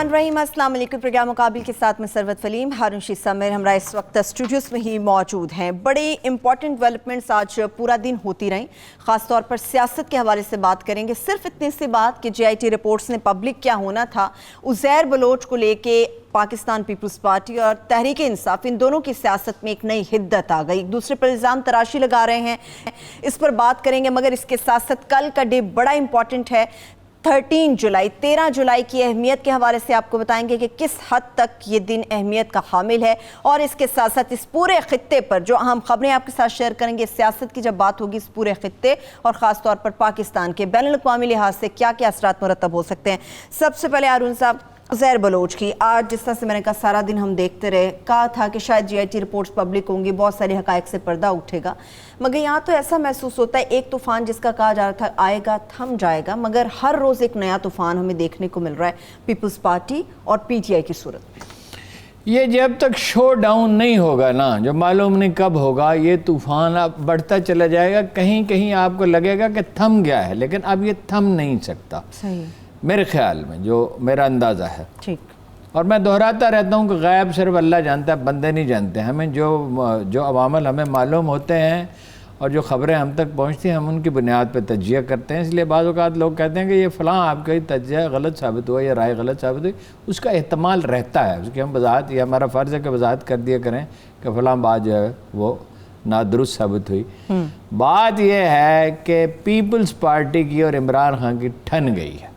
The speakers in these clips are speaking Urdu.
الرحمن الرحیم، السلام علیکم۔ پروگرام مقابل کے ساتھ میں سروت فلیم، ہارون شی سمیر ہمارا اس وقت اسٹوڈیوز میں ہی موجود ہیں۔ بڑے امپورٹنٹ ڈیولپمنٹس آج پورا دن ہوتی رہیں، خاص طور پر سیاست کے حوالے سے بات کریں گے۔ صرف اتنے سی بات کہ جے آئی ٹی رپورٹس نے پبلک کیا ہونا تھا، عزیر بلوچ کو لے کے پاکستان پیپلز پارٹی اور تحریک انصاف ان دونوں کی سیاست میں ایک نئی حدت آ گئی، ایک دوسرے پر الزام تراشی لگا رہے ہیں، اس پر بات کریں گے۔ مگر اس کے ساتھ ساتھ کل کا ڈے بڑا امپورٹنٹ ہے، 13 جولائی کی اہمیت کے حوالے سے آپ کو بتائیں گے کہ کس حد تک یہ دن اہمیت کا حامل ہے، اور اس کے ساتھ ساتھ اس پورے خطے پر جو اہم خبریں آپ کے ساتھ شیئر کریں گے۔ سیاست کی جب بات ہوگی اس پورے خطے اور خاص طور پر پاکستان کے بین الاقوامی لحاظ سے کیا کیا اثرات مرتب ہو سکتے ہیں۔ سب سے پہلے ہارون صاحب، عزیر بلوچ کی آج جس طرح سے میں نے کہا سارا دن ہم دیکھتے رہے، کہا تھا کہ شاید جے آئی ٹی رپورٹس پبلک ہوں گی، بہت سارے حقائق سے پردہ اٹھے گا، مگر یہاں تو ایسا محسوس ہوتا ہے ایک طوفان جس کا کہا جا رہا تھا آئے گا تھم جائے گا، مگر ہر روز ایک نیا طوفان ہمیں دیکھنے کو مل رہا ہے پیپلز پارٹی اور پی ٹی آئی کی صورت میں۔ یہ جب تک شو ڈاؤن نہیں ہوگا نا، جو معلوم نہیں کب ہوگا، یہ طوفان اب بڑھتا چلا جائے گا، کہیں کہیں آپ کو لگے گا کہ تھم گیا ہے، لیکن اب یہ تھم نہیں سکتا صحیح میرے خیال میں، جو میرا اندازہ ہے۔ ٹھیک، اور میں دہراتا رہتا ہوں کہ غیب صرف اللہ جانتا ہے، بندے نہیں جانتے۔ ہمیں جو عوامل ہمیں معلوم ہوتے ہیں اور جو خبریں ہم تک پہنچتی ہیں، ہم ان کی بنیاد پہ تجزیہ کرتے ہیں۔ اس لیے بعض اوقات لوگ کہتے ہیں کہ یہ فلاں آپ کا تجزیہ غلط ثابت ہوا یا رائے غلط ثابت ہوئی، اس کا احتمال رہتا ہے، اس کی ہم وضاحت، یا ہمارا فرض ہے کہ وضاحت کر دیا کریں کہ فلاں بات جو ہے وہ نادرست ثابت ہوئی۔ بات یہ ہے کہ پیپلز پارٹی کی اور عمران خان کی ٹھن گئی ہے،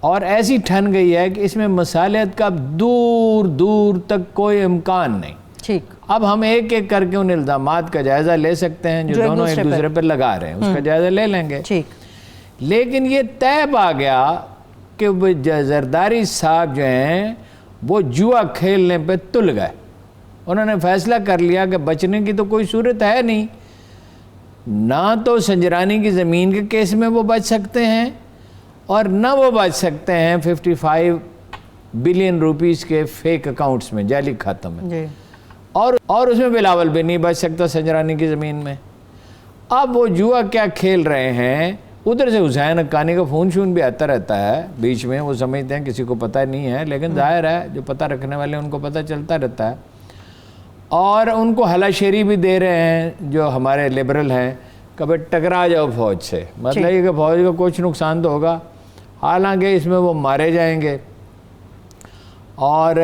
اور ایسی ٹھن گئی ہے کہ اس میں مصالحت کا دور دور تک کوئی امکان نہیں۔ ٹھیک، اب ہم ایک ایک کر کے ان الزامات کا جائزہ لے سکتے ہیں جو دونوں ایک دوسرے پر لگا رہے ہیں، اس کا جائزہ لے لیں گے۔ ٹھیک، لیکن یہ طے آ گیا کہ وہ زرداری صاحب جو ہیں وہ جوا کھیلنے پہ تل گئے، انہوں نے فیصلہ کر لیا کہ بچنے کی تو کوئی صورت ہے نہیں، نہ تو سنجرانی کی زمین کے کیس میں وہ بچ سکتے ہیں اور نہ وہ بچ سکتے ہیں 55 بلین روپیز کے فیک اکاؤنٹس میں، جعلی کھاتوں میں، جی، اور اس میں بلاول بھی نہیں بچ سکتا سنجرانی کی زمین میں۔ اب وہ جوا کیا کھیل رہے ہیں، ادھر سے حسین حقانی کا فون شون بھی آتا رہتا ہے بیچ میں، وہ سمجھتے ہیں کسی کو پتہ نہیں ہے، لیکن ظاہر ہے جو پتہ رکھنے والے ان کو پتہ چلتا رہتا ہے، اور ان کو ہلا شیری بھی دے رہے ہیں جو ہمارے لبرل ہیں، کبھی ٹکرا جاؤ فوج سے، مطلب یہ کہ فوج کو کچھ نقصان تو ہوگا، حالانکہ اس میں وہ مارے جائیں گے۔ اور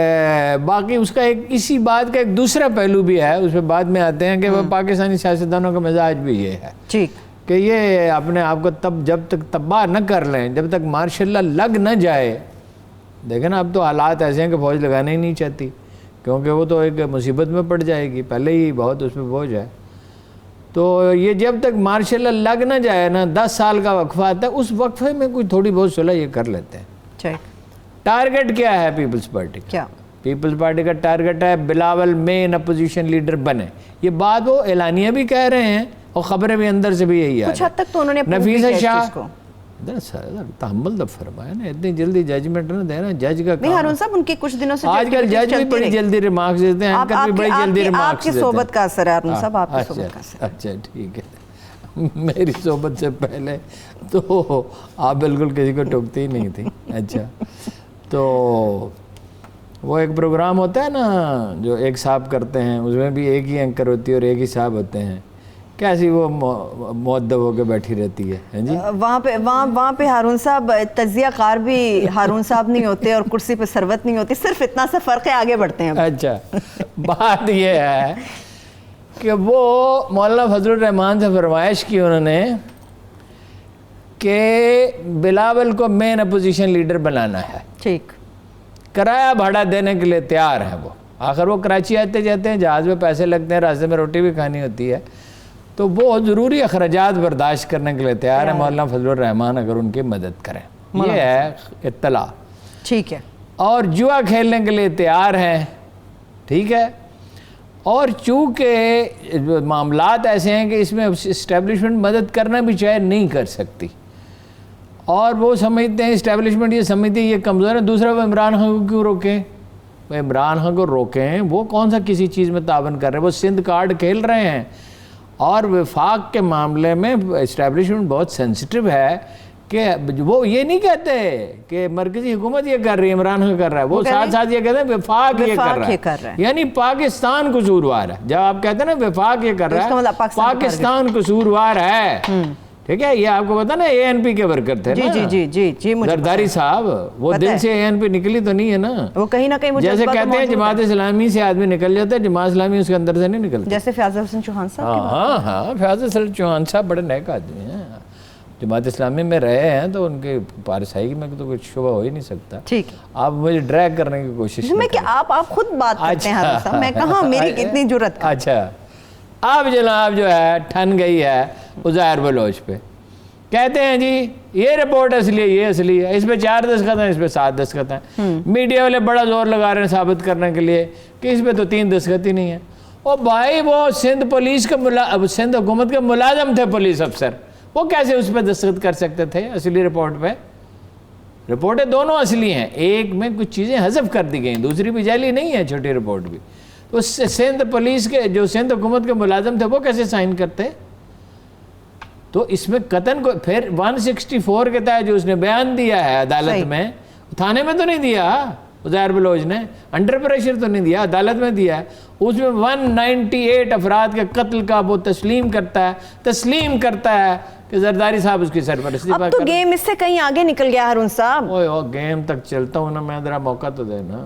باقی اس کا ایک اسی بات کا ایک دوسرا پہلو بھی ہے، اس پہ بعد میں آتے ہیں کہ وہ پاکستانی سیاستدانوں کا مزاج بھی یہ ہے کہ یہ اپنے آپ کو جب تک تباہ نہ کر لیں، جب تک ماشاء اللہ لگ نہ جائے۔ دیکھیں نا، اب تو حالات ایسے ہیں کہ فوج لگانا ہی نہیں چاہتی، کیونکہ وہ تو ایک مصیبت میں پڑ جائے گی، پہلے ہی بہت اس میں بوجھ ہے۔ تو یہ جب تک ماشاء اللہ لگ نہ جائے نا، 10 سال کا وقفہ آتا ہے، اس وقفے میں کوئی تھوڑی بہت صلح یہ کر لیتے ہیں۔ ٹارگٹ کیا ہے پیپلز پارٹی کا؟ پیپلز پارٹی کا ٹارگٹ ہے بلاول مین اپوزیشن لیڈر بنے۔ یہ بات وہ اعلانیہ بھی کہہ رہے ہیں اور خبریں بھی اندر سے بھی یہی آ رہی ہیں۔ نفیسہ شاہ تحمل تو فرمایا نا، اتنی جلدی ججمنٹ نہ دینا، جج کا کام۔ ہارون صاحب ان کے کچھ دنوں سے آج کل جج بھی بڑی جلدی ریمارکس دیتے ہیں، اینکر بھی بڑی جلدی ریمارکس دیتے ہیں۔ آپ کی صحبت کا اثر ہے ہارون صاحب، آپ کی صحبت کا اثر۔ اچھا ٹھیک ہے، میری صحبت سے پہلے تو آپ بالکل کسی کو ٹوکتی ہی نہیں تھی۔ اچھا، تو وہ ایک پروگرام ہوتا ہے نا جو ایک صاحب کرتے ہیں، اس میں بھی ایک ہی اینکر ہوتی ہے اور ایک ہی صاحب ہوتے ہیں، کیسی وہ مؤدب ہو کے بیٹھی رہتی ہے جی وہاں پہ ہارون صاحب تجزیہ کار بھی ہارون صاحب نہیں ہوتے اور کرسی پہ ثروت نہیں ہوتی، صرف اتنا سا فرق ہے، آگے بڑھتے ہیں۔ اچھا، بات یہ ہے کہ وہ مولانا فضل الرحمان سے فرمائش کی انہوں نے کہ بلاول کو مین اپوزیشن لیڈر بنانا ہے۔ ٹھیک، کرایہ بھاڑا دینے کے لیے تیار ہیں وہ، آخر وہ کراچی آتے جاتے ہیں، جہاز میں پیسے لگتے ہیں، راستے میں روٹی بھی کھانی ہوتی ہے، تو وہ ضروری اخراجات برداشت کرنے کے لیے تیار ہے مولانا فضل الرحمان، اگر ان کی مدد کریں۔ یہ ہے اطلاع، ٹھیک ہے، اور جوا کھیلنے کے لیے تیار ہیں، ٹھیک ہے۔ اور چونکہ معاملات ایسے ہیں کہ اس میں اسٹیبلشمنٹ مدد کرنا بھی چاہے نہیں کر سکتی، اور وہ سمجھتے ہیں اسٹیبلشمنٹ یہ سمجھتی ہے یہ کمزور ہے، دوسرا وہ عمران خان کو کیوں روکیں؟ وہ عمران خان کو روکیں، وہ کون سا کسی چیز میں تعاون کر رہے ہیں، وہ سندھ کارڈ کھیل رہے ہیں، اور وفاق کے معاملے میں اسٹیبلشمنٹ بہت سینسٹیو ہے کہ وہ یہ نہیں کہتے کہ مرکزی حکومت یہ کر رہی ہے، عمران خان کر رہا ہے، وہ ساتھ ساتھ یہ کہتے ہیں وفاق یہ کر رہا ہے، یعنی پاکستان قصوروار ہے. جب آپ کہتے ہیں نا وفاق یہ کر رہا ہے، پاکستان قصوروار ہے. ٹھیک ہے، یہ آپ کو پتا نا اے این پی کے ورکر تھے نا جی زرداری صاحب، وہ دل سے اے این پی نکلی تو نہیں ہے نا. وہ کہیں نہ کہیں جیسے کہتے ہیں جماعت اسلامی سے آدمی نکل جاتا ہے، جماعت اسلامی اس کے اندر سے نہیں نکلتا. جیسے فیاض حسن چوہان صاحب. ہاں فیاض حسن چوہان صاحب بڑے نیک آدمی ہیں، جماعت اسلامی میں رہے ہیں تو ان کے پارسائی میں تو کچھ شبہ ہو ہی نہیں سکتا. ٹھیک ہے، آپ مجھے ڈریگ کرنے کی کوشش میں کہ آپ خود بات کرتے ہیں ہارون صاحب، میں کہاں میری کتنی جرت. اچھا، اب جناب جو ہے ٹھن گئی ہے عزیر بلوچ پہ، کہتے ہیں جی یہ رپورٹ اصلی ہے، یہ اصلی ہے، اس پہ 4 دستخط ہیں، اس پہ 7 دستخط ہیں. میڈیا والے بڑا زور لگا رہے ہیں ثابت کرنے کے لیے کہ اس پہ تو 3 دستخط ہی نہیں ہیں. او بھائی وہ سندھ پولیس کے سندھ حکومت کے ملازم تھے، پولیس افسر، وہ کیسے اس پہ دستخط کر سکتے تھے اصلی رپورٹ پہ؟ رپورٹیں دونوں اصلی ہیں، ایک میں کچھ چیزیں حذف کر دی گئیں، دوسری بھی جعلی نہیں ہے چھوٹی رپورٹ بھی. تو سندھ پولیس کے جو سندھ حکومت کے ملازم تھے وہ کیسے سائن کرتے؟ تو اس میں قطن کو پھر 164 کے تحت جو اس نے بیان دیا ہے عدالت میں، تھانے میں تو نہیں دیا عزیر بلوچ نے، انڈر پریشر تو نہیں دیا، عدالت میں دیا ہے. اس میں 198 افراد کے قتل کا وہ تسلیم کرتا ہے کہ زرداری صاحب اس کی سرپرستی. اب تو گیم اس سے کہیں آگے نکل گیا ہارون صاحب. اوہ گیم تک چلتا ہوں نا میں، ذرا موقع تو دینا.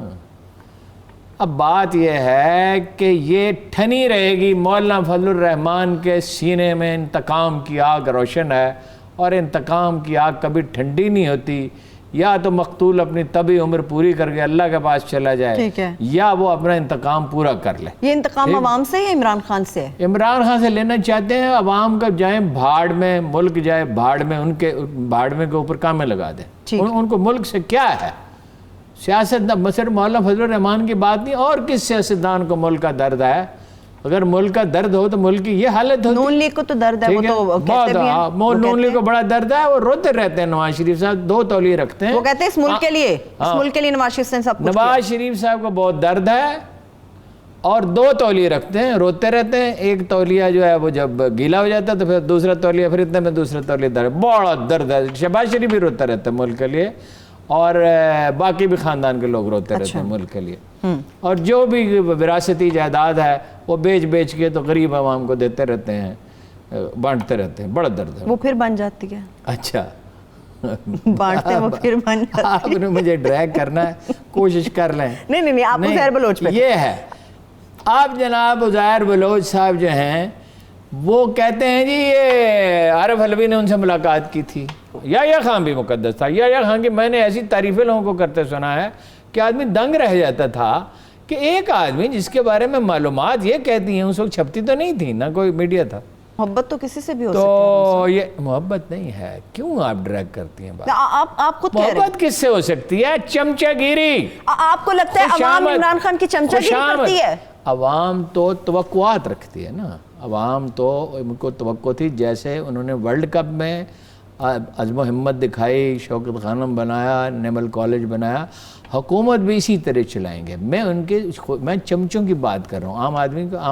اب بات یہ ہے کہ یہ ٹھنی رہے گی، مولانا فضل الرحمان کے سینے میں انتقام کی آگ روشن ہے، اور انتقام کی آگ کبھی ٹھنڈی نہیں ہوتی. یا تو مقتول اپنی طبی عمر پوری کر کے اللہ کے پاس چلا جائے، یا وہ اپنا انتقام پورا کر لے. یہ انتقام عوام سے یا عمران خان سے؟ عمران خان سے لینا چاہتے ہیں. عوام کا جائیں بھاڑ میں، ملک جائے بھاڑ میں، ان کے بھاڑ میں کے اوپر کامیں لگا دیں. ان کو ملک سے کیا ہے؟ سیاست صرف مولانا فضل الرحمان کی بات نہیں، اور کس سیاستدان کو ملک کا درد ہے؟ اگر ملک کا درد ہو تو ملک کی یہ حالت ہوتی. نون لیگ کو تو درد ہے، وہ تو کہتے بھی ہیں، نون لیگ کو بڑا درد ہے، وہ روتے رہتے ہیں. نواز شریف صاحب 2 تولیے رکھتے ہیں، وہ کہتے ہیں اس ملک کے لیے، اس ملک کے لیے نواز شریف صاحب کچھ کیا. نواز شریف صاحب کو بہت درد ہے اور 2 تولیے رکھتے ہیں، روتے رہتے ہیں. ایک تولیہ جو ہے وہ جب گیلا ہو جاتا ہے تو پھر دوسرا تولیہ، پھر اتنے میں دوسرا تولیہ درد، بڑا درد ہے. شہباز شریف بھی روتا رہتا ہے ملک کے لیے، اور باقی بھی خاندان کے لوگ روتے رہتے ہیں ملک کے لیے. اور جو بھی وراثتی جائیداد ہے وہ بیچ کے تو غریب عوام کو دیتے رہتے ہیں، بانٹتے رہتے ہیں. بڑا درد ہے. وہ پھر بن جاتی ہے. اچھا بانٹتے وہ پھر بن جاتی ہے. آپ نے مجھے ڈریگ کرنا ہے، کوشش کر لیں. نہیں آپ عزیر بلوچ پہ یہ ہے. آپ جناب عزیر بلوچ صاحب جو ہیں وہ کہتے ہیں جی یہ عارف حلوی نے ان سے ملاقات کی تھی. یحییٰ خان بھی مقدس تھا. یحییٰ خان کی میں نے ایسی تعریفیں لوگوں کو کرتے سنا ہے کہ آدمی دنگ رہ جاتا تھا کہ ایک آدمی جس کے بارے میں معلومات یہ کہتی ہیں، اس وقت چھپتی تو نہیں تھی، نہ کوئی میڈیا تھا. محبت تو کسی سے بھی ہو سکتی ہے. تو یہ محبت نہیں ہے. کیوں آپ ڈریگ کرتی ہیں بات؟ آپ خود کہہ رہے ہیں محبت کس سے ہو سکتی ہے؟ چمچہ گیری. آپ کو لگتا ہے عوام عمران خان کی چمچہ گیری کرتی ہے؟ عوام تو توقعات رکھتی ہے نا. عوام تو ان کو توقع تھی، جیسے انہوں نے ورلڈ کپ میں عزم و ہمت دکھائی، شوکت خانم بنایا، نیمل کالج بنایا، حکومت بھی اسی طرح چلائیں گے. میں چمچوں کی بات کر رہا ہوں. عام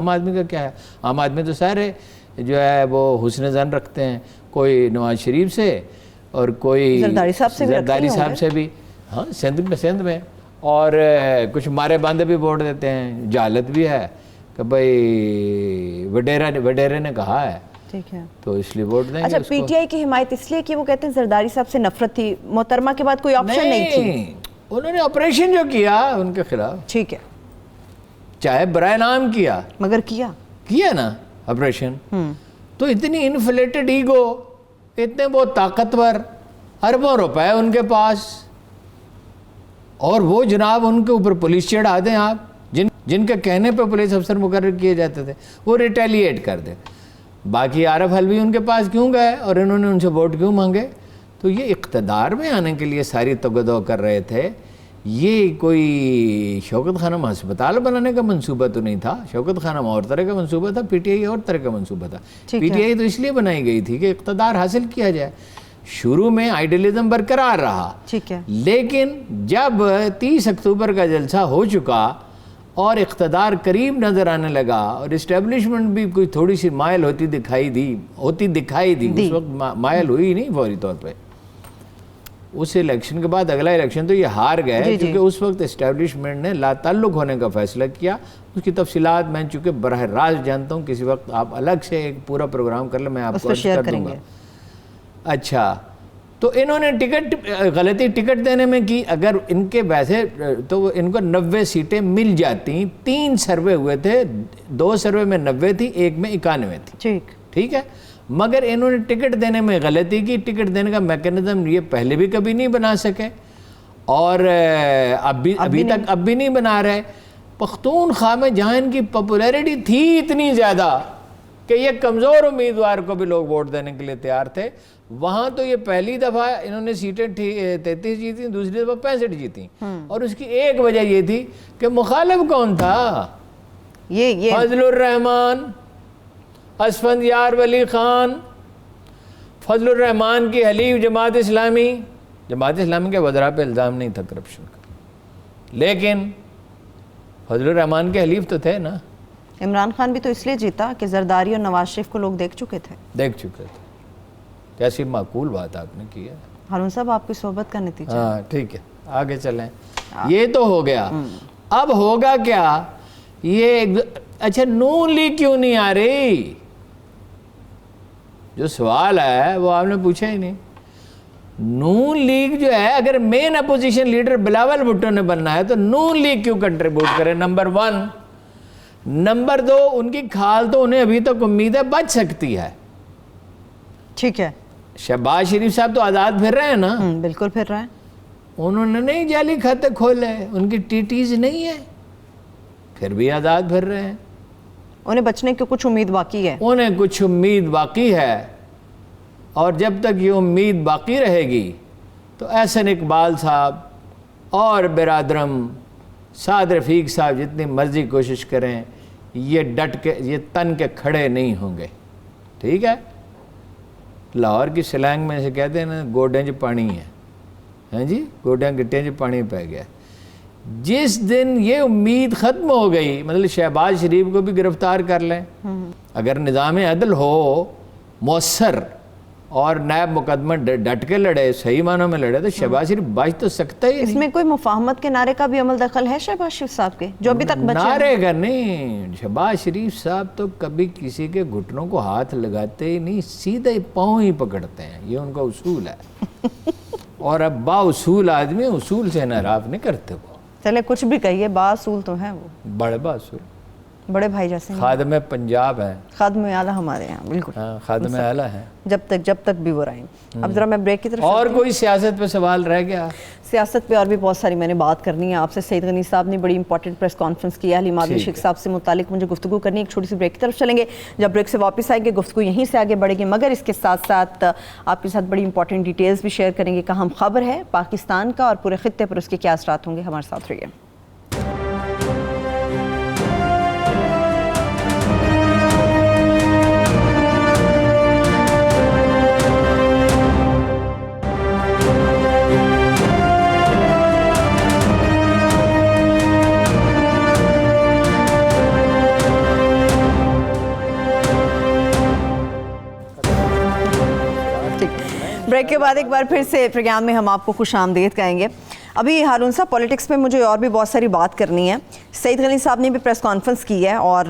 آدمی کا کیا ہے؟ عام آدمی تو سارے جو ہے وہ حسن ظن رکھتے ہیں، کوئی نواز شریف سے اور کوئی زرداری صاحب سے بھی، ہاں سندھ میں، اور کچھ مارے باندھے بھی ووٹ دیتے ہیں. جہالت بھی ہے کہ بھائی وڈیرے نے کہا ہے ٹھیک ہے تو اس لیے ووٹ دیں گے. اچھا پی ٹی آئی کی حمایت اس لیے کہ وہ کہتے ہیں زرداری صاحب سے نفرت تھی، محترمہ کے بعد کوئی آپشن نہیں تھی. انہوں نے آپریشن جو کیا ان کے خلاف، ٹھیک ہے، چاہے برائے نام کیا، مگر کیا نا آپریشن. تو اتنی انفلیٹڈ ایگو، اتنے بہت طاقتور، اربوں روپے ان کے پاس، اور وہ جناب ان کے اوپر پولیس چڑھا دیں. آپ جن کے کہنے پہ پولیس افسر مقرر کیے جاتے تھے وہ ریٹیلیٹ کر دیں. باقی عارف حلوی ان کے پاس کیوں گئے اور انہوں نے ان سے ووٹ کیوں مانگے؟ تو یہ اقتدار میں آنے کے لیے ساری تگدو کر رہے تھے. یہ کوئی شوکت خانم ہسپتال بنانے کا منصوبہ تو نہیں تھا. شوکت خانم اور طرح کا منصوبہ تھا، پی ٹی آئی اور طرح کا منصوبہ تھا. پی ٹی آئی تو اس لیے بنائی گئی تھی کہ اقتدار حاصل کیا جائے. شروع میں آئیڈیلزم برقرار رہا، لیکن جب 30 اکتوبر کا جلسہ ہو چکا اور اقتدار قریب نظر آنے لگا اور اسٹیبلشمنٹ بھی کوئی تھوڑی سی مائل ہوتی دکھائی دی، اس وقت مائل ہوئی نہیں فوری طور پہ. اس الیکشن کے بعد اگلا الیکشن تو یہ ہار گئے کیونکہ اس وقت اسٹیبلشمنٹ نے لا تعلق ہونے کا فیصلہ کیا. اس کی تفصیلات میں چونکہ براہ راست جانتا ہوں, کسی وقت آپ الگ سے ایک پورا پروگرام کر لیں, میں آپ کو شیئر کروں گا. اچھا, تو انہوں نے غلطی ٹکٹ دینے میں کی. اگر ان کے ویسے تو ان کو 90 سیٹیں مل جاتی. 3 سروے ہوئے تھے, 2 سروے میں 90 تھی, ایک میں 91 تھی. ٹھیک ہے, مگر انہوں نے ٹکٹ دینے میں غلطی کی. ٹکٹ دینے کا میکنزم یہ پہلے بھی کبھی نہیں بنا سکے اور ابھی بھی نہیں بنا رہے. پختونخوا میں جہاں ان کی پاپولیرٹی تھی اتنی زیادہ کہ یہ کمزور امیدوار کو بھی لوگ ووٹ دینے کے لیے تیار تھے, وہاں تو یہ پہلی دفعہ انہوں نے سیٹیں 33 جیتیں, دوسری دفعہ 65 جیتیں. اور اس کی ایک وجہ یہ تھی کہ مخالف کون تھا؟ یہ فضل الرحمان, اسفند یار ولی خان. فضل الرحمان کی حلیف جماعت اسلامی کے وزراء پہ الزام نہیں تھا کرپشن کا, لیکن فضل الرحمان کے حلیف تو تھے نا. عمران خان بھی تو اس لیے جیتا کہ زرداری اور نواز شریف کو لوگ دیکھ چکے تھے. کیسی معقول بات آپ نے کی ہے. ہارون صاحب, آپ کی صحبت کا نتیجہ. ہاں ٹھیک ہے, آگے چلیں. یہ تو ہو گیا. اب ہوگا کیا یہ؟ اچھا, نون لیگ کیوں نہیں آ رہی؟ جو سوال ہے وہ آپ نے پوچھا ہی نہیں. نون لیگ جو ہے, اگر مین اپوزیشن لیڈر بلاول بھٹو نے بننا ہے تو نون لیگ کیوں کنٹریبیوٹ کرے؟ نمبر 1. نمبر 2, ان کی کھال تو انہیں ابھی تک امید ہے بچ سکتی ہے. ٹھیک ہے, شہباز شریف صاحب تو آزاد پھر رہے ہیں نا. بالکل پھر رہے ہیں. انہوں نے نہیں جعلی کھاتے کھولے, ان کی ٹیٹیز نہیں ہے, پھر بھی آزاد پھر رہے ہیں. انہیں بچنے کی کچھ امید باقی ہے. اور جب تک یہ امید باقی رہے گی تو احسن اقبال صاحب اور برادرم سعد رفیق صاحب جتنی مرضی کوشش کریں, یہ تن کے کھڑے نہیں ہوں گے. ٹھیک ہے, لاہور کی سلینگ میں سے کہتے ہیں نا, گوڈیں جو پانی ہے, ہاں جی, گوڈیں گٹیں جو پانی پہ گیا. جس دن یہ امید ختم ہو گئی, مطلب شہباز شریف کو بھی گرفتار کر لیں, اگر نظام عدل ہو مؤثر اور نیب مقدمہ ڈٹ کے لڑے, صحیح معنوں میں لڑے, تو شہباز شریف بچ تو سکتا ہی نہیں. اس میں کوئی مفاہمت کے نعرے کا بھی عمل دخل ہے شہباز شریف صاحب کے, جو ابھی تک بچے؟ نعرے کا نہیں, شہباز شریف صاحب تو کبھی کسی کے گھٹنوں کو ہاتھ لگاتے ہی نہیں, سیدھے پاؤں ہی پکڑتے ہیں. یہ ان کا اصول ہے. اور اب با اصول آدمی اصول سے انحراف نہیں کرتے. وہ چلے کچھ بھی کہیے, با اصول تو ہیں, وہ بڑے با اصول, بڑے بھائی جیسے خادم پنجاب ہیں, خادم اعلیٰ ہمارے ہیں. بالکل خادم اعلیٰ ہیں جب تک بھی وہ رہیں. اب ذرا میں بریک کی طرف. اور کوئی سیاست پہ سوال رہ گیا؟ سیاست پہ اور بھی بہت ساری میں نے بات کرنی ہے آپ سے. سعید غنی صاحب نے بڑی امپورٹنٹ پریس کانفرنس کی ہے, حلیم عادل شیخ صاحب سے متعلق مجھے گفتگو کرنی ہے. ایک چھوٹی سی بریک کی طرف چلیں گے, جب بریک سے واپس آئیں گے گفتگو یہیں سے آگے بڑھے گی, مگر اس کے ساتھ ساتھ آپ کے ساتھ بڑی امپورٹنٹ ڈیٹیلز بھی شیئر کریں گے. اہم خبر ہے پاکستان کا اور پورے خطے پر اس کے کیا اثرات ہوں گے. ہمارے ساتھ رہیے. بریک کے بعد ایک بار پھر سے پروگرام میں ہم آپ کو خوش آمدید کہیں گے. ابھی ہارون صاحب, پولیٹکس میں مجھے اور بھی بہت ساری بات کرنی ہے. سعید غنی صاحب نے بھی پریس کانفرنس کی ہے اور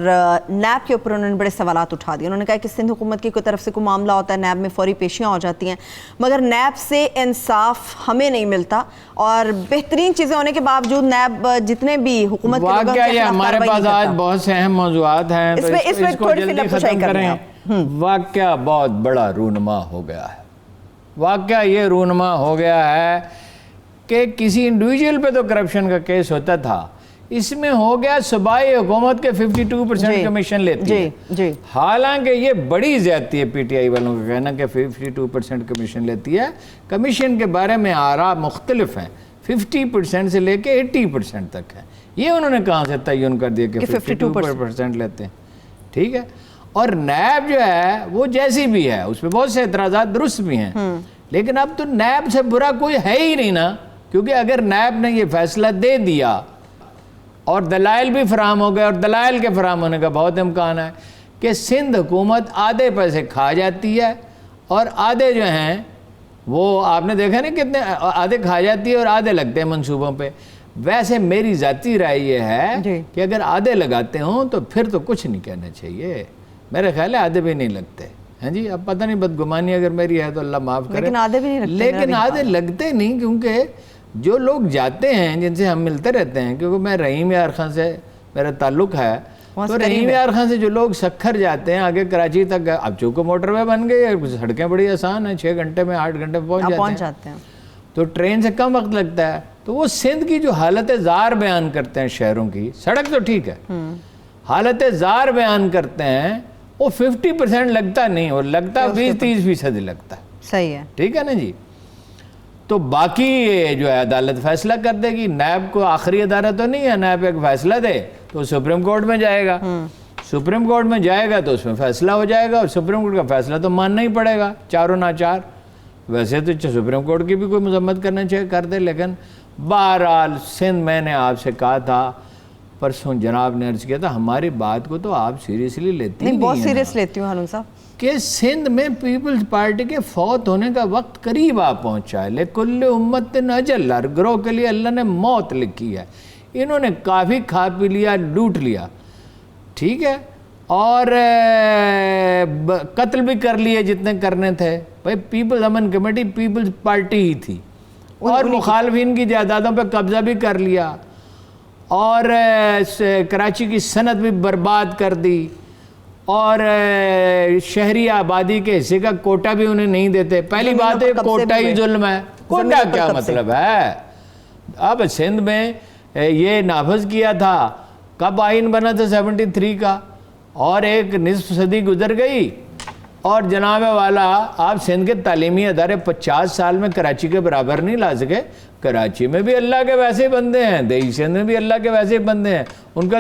نیب کے اوپر انہوں نے بڑے سوالات اٹھا دیے. انہوں نے کہا کہ سندھ حکومت کی کوئی طرف سے کوئی معاملہ ہوتا ہے, نیب میں فوری پیشیاں ہو جاتی ہیں, مگر نیب سے انصاف ہمیں نہیں ملتا, اور بہترین چیزیں ہونے کے باوجود نیب جتنے بھی حکومت کے لوگ ہیں, ہمارے پاس آج بہت سے اہم موضوعات ہیں, اس میں تھوڑی سی لفظائی کریں. واقعہ بہت بڑا رونما ہو گیا ہے. واقعہ یہ رونما ہو گیا ہے کہ کسی انڈیویجول پہ تو کرپشن کا کیس ہوتا تھا, اس میں ہو گیا صوبائی حکومت کے 52% کمیشن لیتی ہے. حالانکہ یہ بڑی زیادتی ہے پی ٹی آئی والوں کا کہنا کہ 52% کمیشن لیتی ہے. کمیشن کے بارے میں آراء مختلف ہیں, 50% سے لے کے 80% تک ہے. یہ انہوں نے کہاں سے تعین کر دیا کہ 52% لیتے ہیں. ٹھیک ہے, اور نیب جو ہے وہ جیسی بھی ہے, اس پہ بہت سے اعتراضات درست بھی ہیں, لیکن اب تو نیب سے برا کوئی ہے ہی نہیں نا, کیونکہ اگر نیب نے یہ فیصلہ دے دیا اور دلائل بھی فراہم ہو گئے, اور دلائل کے فراہم ہونے کا بہت امکان ہے کہ سندھ حکومت آدھے پیسے کھا جاتی ہے اور آدھے جو ہیں وہ آپ نے دیکھا نا کتنے آدھے کھا جاتی ہے اور آدھے لگتے ہیں منصوبوں پہ. ویسے میری ذاتی رائے یہ ہے کہ اگر آدھے لگاتے ہوں تو پھر تو کچھ نہیں کہنا چاہیے. میرے خیال ہے آدھے بھی نہیں لگتے ہیں جی. اب پتہ نہیں بدگمانی اگر میری ہے تو اللہ معاف کرے, لیکن آدھے بھی نہیں لگتے. لیکن آدھے لگتے نہیں, کیونکہ جو لوگ جاتے ہیں جن سے ہم ملتے رہتے ہیں, کیونکہ میں رحیم یار خان سے میرا تعلق ہے, تو رحیم یار خان سے جو لوگ سکھر جاتے ہیں آگے کراچی تک, اب چونکہ موٹر وے بن گئی ہے, سڑکیں بڑی آسان ہیں, 6 گھنٹے میں 8 گھنٹے میں پہنچ جاتے ہیں, تو ٹرین سے کم وقت لگتا ہے. تو وہ سندھ کی جو حالت زار بیان کرتے ہیں شہروں کی, سڑک تو ٹھیک ہے, حالت زار بیان کرتے ہیں, وہ 50% لگتا نہیں, وہ لگتا 20-30% لگتا ہے. صحیح ہے, ٹھیک ہے نا جی. تو باقی جو ہے عدالت فیصلہ کر دے گی. نیب کو آخری ادارہ تو نہیں ہے, نیب ایک فیصلہ دے تو سپریم کورٹ میں جائے گا, سپریم کورٹ میں جائے گا تو اس میں فیصلہ ہو جائے گا, اور سپریم کورٹ کا فیصلہ تو ماننا ہی پڑے گا چاروں ناچار. ویسے تو سپریم کورٹ کی بھی کوئی مذمت کرنا چاہیے کر دے, لیکن بہرحال سندھ, میں نے آپ سے کہا تھا پرسوں, جناب نے عرض کیا تھا, ہماری بات کو تو آپ سیریسلی لیتے نہیں, بہت سیریس لیتی ہوں ہارون صاحب, کہ سندھ میں پیپلز پارٹی کے فوت ہونے کا وقت قریب آ پہنچا ہے. لکل امت اجل, ہر گروہ کے لیے اللہ نے موت لکھی ہے. انہوں نے کافی کھا پی لیا, لوٹ لیا, ٹھیک ہے, اور قتل بھی کر لیے جتنے کرنے تھے. بھائی پیپلز امن کمیٹی پیپلز پارٹی ہی تھی, اور مخالفین کی جائیدادوں پہ قبضہ بھی کر لیا, اور کراچی کی صنعت بھی برباد کر دی, اور شہری آبادی کے حصے کا کوٹا بھی انہیں نہیں دیتے. پہلی بات ہے کوٹا ہی ظلم ہے. کوٹا کیا مطلب ہے؟ اب سندھ میں یہ نافذ کیا تھا, کب آئین بنا تھا 73 کا, اور ایک نصف صدی گزر گئی, اور جناب والا آپ سندھ کے تعلیمی ادارے 50 سال میں کراچی کے برابر نہیں لا سکے. کراچی میں بھی اللہ کے ویسے بندے ہیں, دیہی سندھ میں بھی اللہ کے ویسے بندے ہیں. ان کا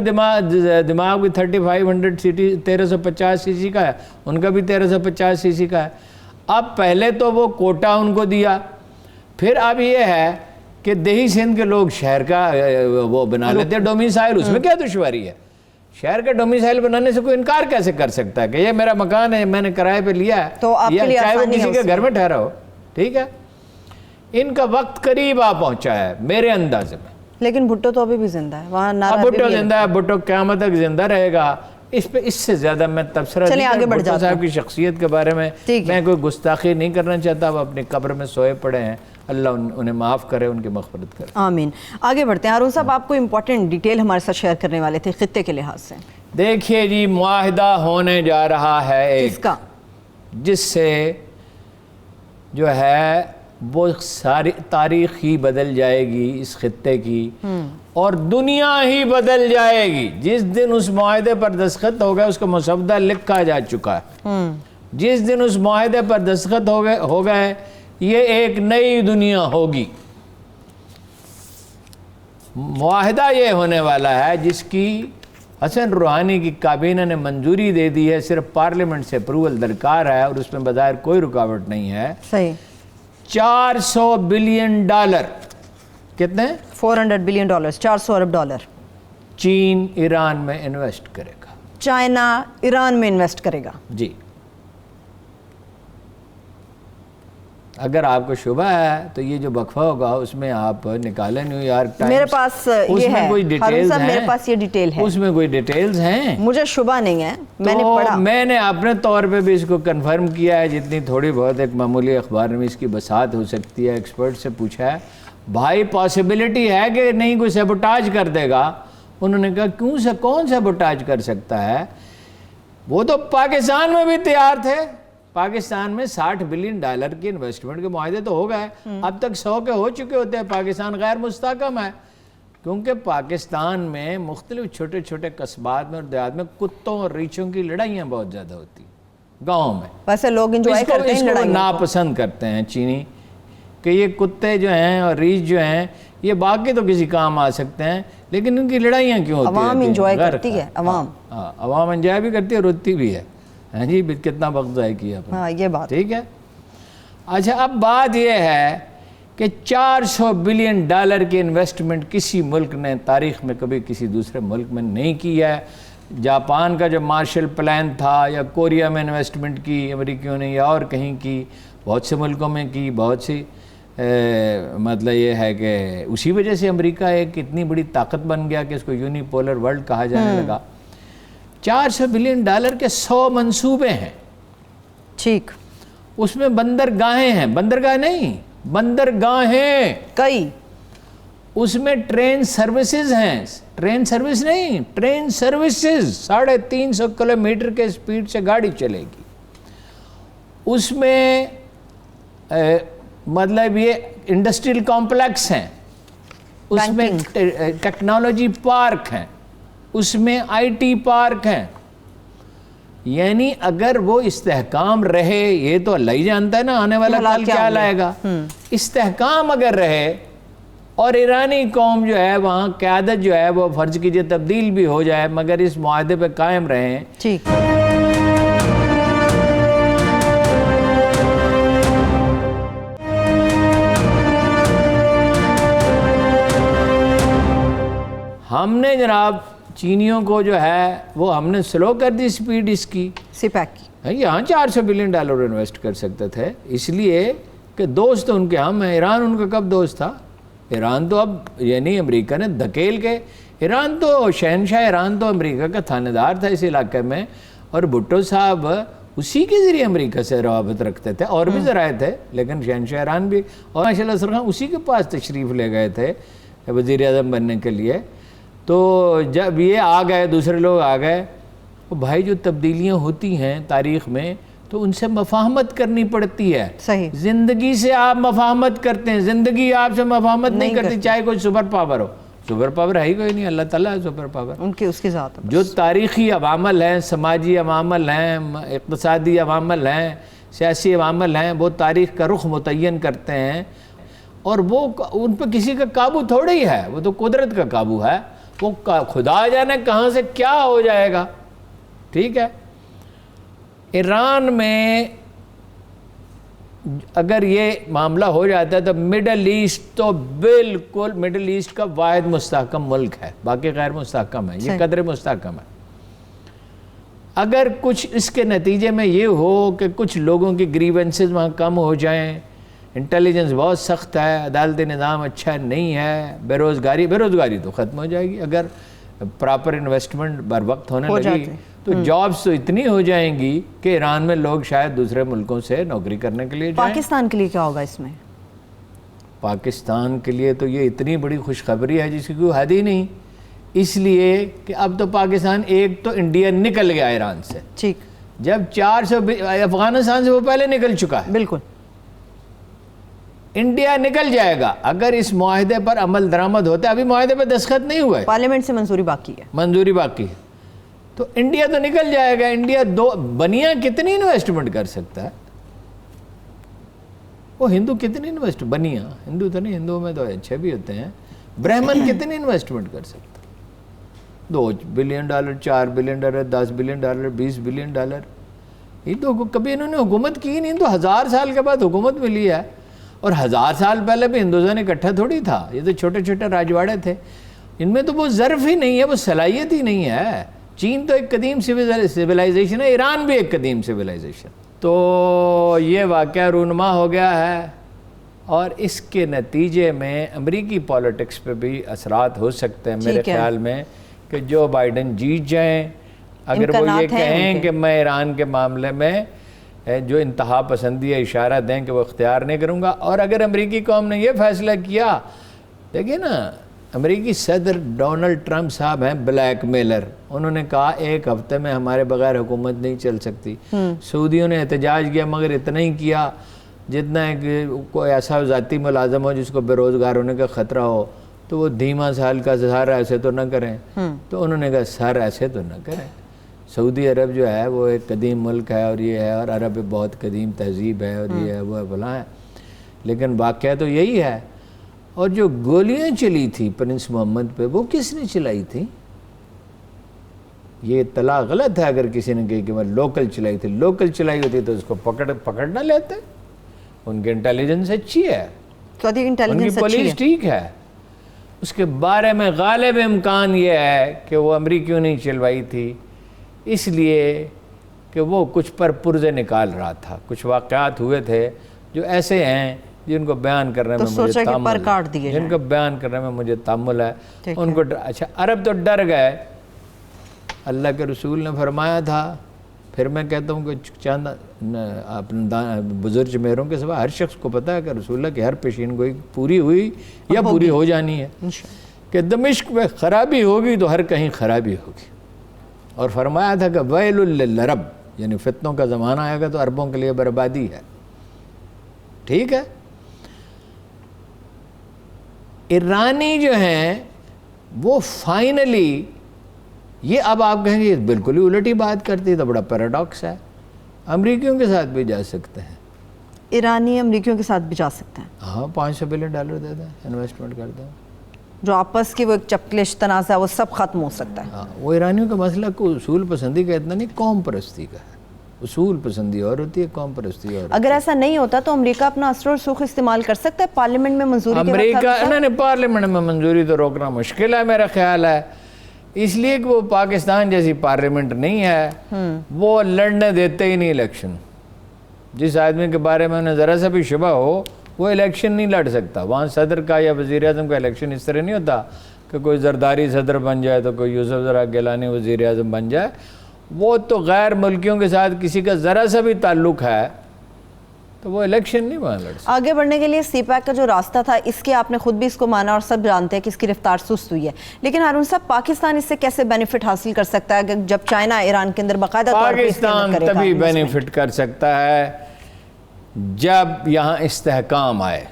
دماغ بھی 3500 سیٹی 1350 سی سی کا ہے, ان کا بھی 1350 سی سی کا ہے. اب پہلے تو وہ کوٹا ان کو دیا, پھر اب یہ ہے کہ دیہی سندھ کے لوگ شہر کا وہ بنا لیتے ہیں ڈومیسائل. اس میں کیا دشواری ہے؟ شہر کا ڈومیسائل بنانے سے کوئی انکار کیسے کر سکتا ہے کہ یہ میرا مکان ہے, میں نے کرائے پہ لیا ہے, تو آپ کے لیے چاہے وہ آسانی کسی کے گھر میں ٹھہرا ہو. ٹھیک ہے, ان کا وقت قریب آ پہنچا ہے میرے اندازے میں. لیکن بھٹو تو ابھی بھی زندہ ہے وہاں, بھٹو زندہ ہے, بھٹو قیامت تک زندہ رہے گا. اس پہ اس سے زیادہ میں تبصرہ بھٹو صاحب کی شخصیت کے بارے میں میں کوئی گستاخی نہیں کرنا چاہتا. وہ اپنی قبر میں سوئے پڑے ہیں, اللہ انہیں معاف کرے, ان کی مغفرت کرے. آمین. آگے بڑھتے ہیں. ہارون صاحب, آپ کو امپورٹنٹ ڈیٹیل ہمارے ساتھ شیئر کرنے والے تھے خطے کے لحاظ سے. دیکھیے جی, معاہدہ ہونے جا رہا ہے ایک, جس سے جو ہے وہ ساری تاریخ ہی بدل جائے گی اس خطے کی, اور دنیا ہی بدل جائے گی. جس دن اس معاہدے پر دستخط ہو گئے, اس کا مسودہ لکھا جا چکا ہے, جس دن اس معاہدے پر دستخط ہو گئے, یہ ایک نئی دنیا ہوگی. معاہدہ یہ ہونے والا ہے جس کی حسن روحانی کی کابینہ نے منظوری دے دی ہے. صرف پارلیمنٹ سے اپروول درکار ہے, اور اس میں بظاہر کوئی رکاوٹ نہیں ہے. صحیح. $400 بلین, کتنے؟ $400 بلین, 400 ارب ڈالر چین ایران میں انویسٹ کرے گا. چائنا ایران میں انویسٹ کرے گا. جی. اگر آپ کو شبہ ہے تو یہ جو وقفہ ہوگا اس میں آپ نکالیں نیو یارک ٹائمز, میرے پاس یہ ہے ہارون صاحب, میرے پاس یہ ڈیٹیل ہے, اس میں کوئی ڈیٹیلز ہیں, مجھے شبہ نہیں ہے, میں نے پڑھا. میں نے اپنے طور پہ بھی اس کو کنفرم کیا ہے, جتنی تھوڑی بہت ایک معمولی اخبار میں اس کی بساط ہو سکتی ہے. ایکسپرٹ سے پوچھا ہے, بھائی پاسبلٹی ہے کہ نہیں کوئی سیبوٹاج کر دے گا؟ انہوں نے کہا کون سیبوٹاج کر سکتا ہے؟ وہ تو پاکستان میں بھی تیار تھے. پاکستان میں $60 بلین کی انویسٹمنٹ کے معاہدے تو ہو گئے, اب تک 100 کے ہو چکے ہوتے ہیں. پاکستان غیر مستحکم ہے, کیونکہ پاکستان میں مختلف چھوٹے چھوٹے قصبات میں اور دیہات میں کتوں اور ریچھوں کی لڑائیاں بہت زیادہ ہوتی ہیں گاؤں میں. ویسے لوگ انجوائے کرتے ہیں, لڑائیاں ناپسند کرتے ہیں چینی, کہ یہ کتے جو ہیں اور ریچھ جو ہیں یہ باقی تو کسی کام آ سکتے ہیں, لیکن ان کی لڑائیاں کیوں ہوتی ہیں؟ عوام انجوائے کرتی ہے, عوام انجوائے بھی کرتی ہے, روتی بھی ہے. ہاں جی, کتنا وقت ضائع کیا آپ نے. ہاں یہ بات ٹھیک ہے. اچھا, اب بات یہ ہے کہ $400 بلین کی انویسٹمنٹ کسی ملک نے تاریخ میں کبھی کسی دوسرے ملک میں نہیں کی ہے. جاپان کا جو مارشل پلان تھا, یا کوریا میں انویسٹمنٹ کی امریکیوں نے, یا اور کہیں کی, بہت سے ملکوں میں کی، بہت سی مطلب یہ ہے کہ اسی وجہ سے امریکہ ایک اتنی بڑی طاقت بن گیا کہ اس کو یونیپولر ورلڈ کہا جانے لگا۔ $400 بلین کے 100 منصوبے ہیں، ٹھیک، اس میں بندرگاہیں ہیں، بندرگاہ نہیں، بندرگاہیں کئی، اس میں ٹرین سروسز ہیں، ٹرین سروس نہیں، ٹرین سروسز 350 کلومیٹر کے سپیڈ سے گاڑی چلے گی، اس میں مطلب یہ انڈسٹریل کمپلیکس ہیں، اس میں ٹیکنالوجی پارک ہیں، اس میں آئی ٹی پارک ہیں۔ یعنی اگر وہ استحکام رہے، یہ تو اللہ ہی جانتا ہے نا آنے والا کل کیا لائے گا، استحکام اگر رہے اور ایرانی قوم جو ہے وہاں قیادت جو ہے وہ فرض کیجئے تبدیل بھی ہو جائے مگر اس معاہدے پہ قائم رہیں، ٹھیک، ہم نے جناب چینیوں کو جو ہے وہ ہم نے سلو کر دی سپیڈ اس کی، سپیک کی، یہاں $400 بلین انویسٹ کر سکتے تھے، اس لیے کہ دوست ان کے ہم ہیں۔ ایران ان کا کب دوست تھا؟ ایران تو اب یعنی امریکہ نے دھکیل کے، ایران تو شہنشاہ ایران تو امریکہ کا تھانے دار تھا اس علاقے میں، اور بھٹو صاحب اسی کے ذریعے امریکہ سے روابط رکھتے تھے، اور بھی ذرائع تھے لیکن شہنشاہ ایران بھی، اور ماشاءاللہ سرخان اسی کے پاس تشریف لے گئے تھے وزیر اعظم بننے کے لیے۔ تو جب یہ آ گئے، دوسرے لوگ آ گئے، تو بھائی جو تبدیلیاں ہوتی ہیں تاریخ میں تو ان سے مفاہمت کرنی پڑتی ہے۔ صحیح، زندگی سے آپ مفاہمت کرتے ہیں، زندگی آپ سے مفاہمت نہیں کرتی، چاہے کوئی سپر پاور ہو، سپر پاور ہے ہی کوئی نہیں، اللہ تعالیٰ ہے سپر پاور۔ ان کی اس کی ذات ہے۔ جو تاریخی عوامل ہیں، سماجی عوامل ہیں، اقتصادی عوامل ہیں، سیاسی عوامل ہیں، وہ تاریخ کا رخ متعین کرتے ہیں، اور وہ ان پہ کسی کا قابو تھوڑی ہی ہے، وہ تو قدرت کا قابو ہے، وہ خدا جانے کہاں سے کیا ہو جائے گا، ٹھیک ہے۔ ایران میں اگر یہ معاملہ ہو جاتا ہے تو مڈل ایسٹ تو بالکل مڈل ایسٹ کا واحد مستحکم ملک ہے، باقی غیر مستحکم ہے، یہ قدر مستحکم ہے۔ اگر کچھ اس کے نتیجے میں یہ ہو کہ کچھ لوگوں کی گریونسز وہاں کم ہو جائیں، انٹیلیجنس بہت سخت ہے، عدالتی نظام اچھا نہیں ہے، بیروزگاری تو ختم ہو جائے گی اگر پراپر انویسٹمنٹ بر وقت ہونے لگی، تو جابز تو اتنی ہو جائیں گی کہ ایران میں لوگ شاید دوسرے ملکوں سے نوکری کرنے کے لیے جائیں۔ پاکستان کے لیے کیا ہوگا اس میں؟ پاکستان کے لیے تو یہ اتنی بڑی خوشخبری ہے جس کی کوئی حد ہی نہیں، اس لیے کہ اب تو پاکستان ایک تو انڈیا نکل گیا ایران سے، ٹھیک، جب 400 افغانستان سے وہ پہلے نکل چکا ہے، بالکل، انڈیا نکل جائے گا اگر اس معاہدے پر عمل درآمد ہوتا ہے۔ ابھی معاہدے پہ دستخط نہیں ہوئے، پارلیمنٹ سے منظوری باقی ہے، منظوری باقی ہے، تو انڈیا تو نکل جائے گا۔ انڈیا بنیا کتنی انویسٹمنٹ کر سکتا ہے؟ وہ ہندو کتنی بنیا ہندو تو نہیں، ہندوؤں میں تو اچھے بھی ہوتے ہیں، برہمن کتنی انویسٹمنٹ کر سکتا ہے؟ $2 بلین، $4 بلین، $10 بلین، $20 بلین، یہ تو کبھی انہوں نے حکومت کی نہیں، تو 1000 سال کے بعد حکومت ملی ہے، اور 1000 سال پہلے بھی ہندوستان اکٹھا تھوڑی تھا، یہ تو چھوٹے چھوٹے راجواڑے تھے، ان میں تو وہ ظرف ہی نہیں ہے، وہ صلاحیت ہی نہیں ہے۔ چین تو ایک قدیم سویلائزیشن ہے، ایران بھی ایک قدیم سویلائزیشن۔ تو یہ واقعہ رونما ہو گیا ہے، اور اس کے نتیجے میں امریکی پولیٹکس پہ بھی اثرات ہو سکتے ہیں میرے خیال میں، کہ جو بائیڈن جیت جائیں، اگر وہ یہ کہیں کہ میں ایران کے معاملے میں جو انتہا پسندی ہے اشارہ دیں کہ وہ اختیار نہیں کروں گا، اور اگر امریکی قوم نے یہ فیصلہ کیا، دیکھیں نا امریکی صدر ڈونلڈ ٹرمپ صاحب ہیں بلیک میلر، انہوں نے کہا 1 ہفتے میں ہمارے بغیر حکومت نہیں چل سکتی۔ سعودیوں نے احتجاج کیا مگر اتنا ہی کیا جتنا ہے کہ کوئی ایسا ذاتی ملازم ہو جس کو بے روزگار ہونے کا خطرہ ہو تو وہ دھیما سا ہلکا سا سر ایسے تو نہ کریں، تو انہوں نے کہا سر ایسے تو نہ کریں۔ سعودی عرب جو ہے وہ ایک قدیم ملک ہے، اور یہ ہے، اور عرب بہت قدیم تہذیب ہے، اور یہ ہے وہ ہے فلاں ہے، لیکن واقعہ تو یہی ہے۔ اور جو گولیاں چلی تھی پرنس محمد پہ، وہ کس نے چلائی تھی؟ یہ اطلاع غلط ہے اگر کسی نے کہی کہ میں لوکل چلائی تھی، لوکل چلائی ہوتی تو اس کو پکڑ نہ لیتے، ان کی انٹیلیجنس اچھی ہے، ان کی پولیس ٹھیک ہے، اس کے بارے میں غالب امکان یہ ہے کہ وہ امریکیوں نے چلوائی تھی، اس لیے کہ وہ کچھ پر پرزے نکال رہا تھا، کچھ واقعات ہوئے تھے جو ایسے ہیں جن کو بیان کرنے میں مجھے تامل ہے، جن کو بیان کرنے میں مجھے تامل ہے، ان کو اچھا عرب تو ڈر گئے، اللہ کے رسول نے فرمایا تھا، پھر میں کہتا ہوں کہ چند اپنے بزرگ میروں کے سوا ہر شخص کو پتہ ہے کہ رسول اللہ کی ہر پیشین گوئی پوری ہوئی یا پوری ہو جانی ہے، کہ دمشق میں خرابی ہوگی تو ہر کہیں خرابی ہوگی، اور فرمایا تھا کہ ویل للعرب، یعنی فتنوں کا زمانہ آئے گا تو عربوں کے لیے بربادی ہے، ٹھیک ہے۔ ایرانی جو ہیں وہ فائنلی یہ اب آپ کہیں گے بالکل ہی الٹی بات کرتی ہے، تو بڑا پیراڈاکس ہے، امریکیوں کے ساتھ بھی جا سکتے ہیں، ایرانی امریکیوں کے ساتھ بھی جا سکتے ہیں، ہاں $500 بلین دیتے ہیں، انویسٹمنٹ کرتے ہیں، جو آپس کی وہ ایک چپکلش تنازع ہے وہ سب ختم ہو سکتا ہے۔ ہاں، وہ ایرانیوں کا مسئلہ کوئی اصول پسندی کا اتنا نہیں، قوم پرستی کا ہے، اصول پسندی اور ہوتی ہے، قوم پرستی اور اگر ایسا نہیں ہوتا تو امریکہ اپنا اثر و رسوخ استعمال کر سکتا ہے پارلیمنٹ میں منظوری کے وقت؟ امریکہ نے پارلیمنٹ میں منظوری تو روکنا مشکل ہے میرا خیال ہے، اس لیے کہ وہ پاکستان جیسی پارلیمنٹ نہیں ہے، وہ لڑنے دیتے ہی نہیں الیکشن، جس آدمی کے بارے میں انہیں ذرا سا بھی شبہ ہو وہ الیکشن نہیں لڑ سکتا۔ وہاں صدر کا یا وزیر اعظم کا الیکشن اس طرح نہیں ہوتا کہ کوئی زرداری صدر بن جائے تو کوئی یوسف زرا گیلانی وزیر اعظم بن جائے، وہ تو غیر ملکیوں کے ساتھ کسی کا ذرا سا بھی تعلق ہے تو وہ الیکشن نہیں وہاں لڑ سکتا۔ آگے بڑھنے کے لیے سی پیک کا جو راستہ تھا اس کے آپ نے خود بھی اس کو مانا اور سب جانتے ہیں کہ اس کی رفتار سست ہوئی ہے، لیکن ہارون صاحب پاکستان اس سے کیسے بینیفٹ حاصل کر سکتا ہے جب چائنا ایران کے اندر باقاعدہ طور پر پاکستان تبھی بینیفٹ کر سکتا ہے جب یہاں استحکام آئے،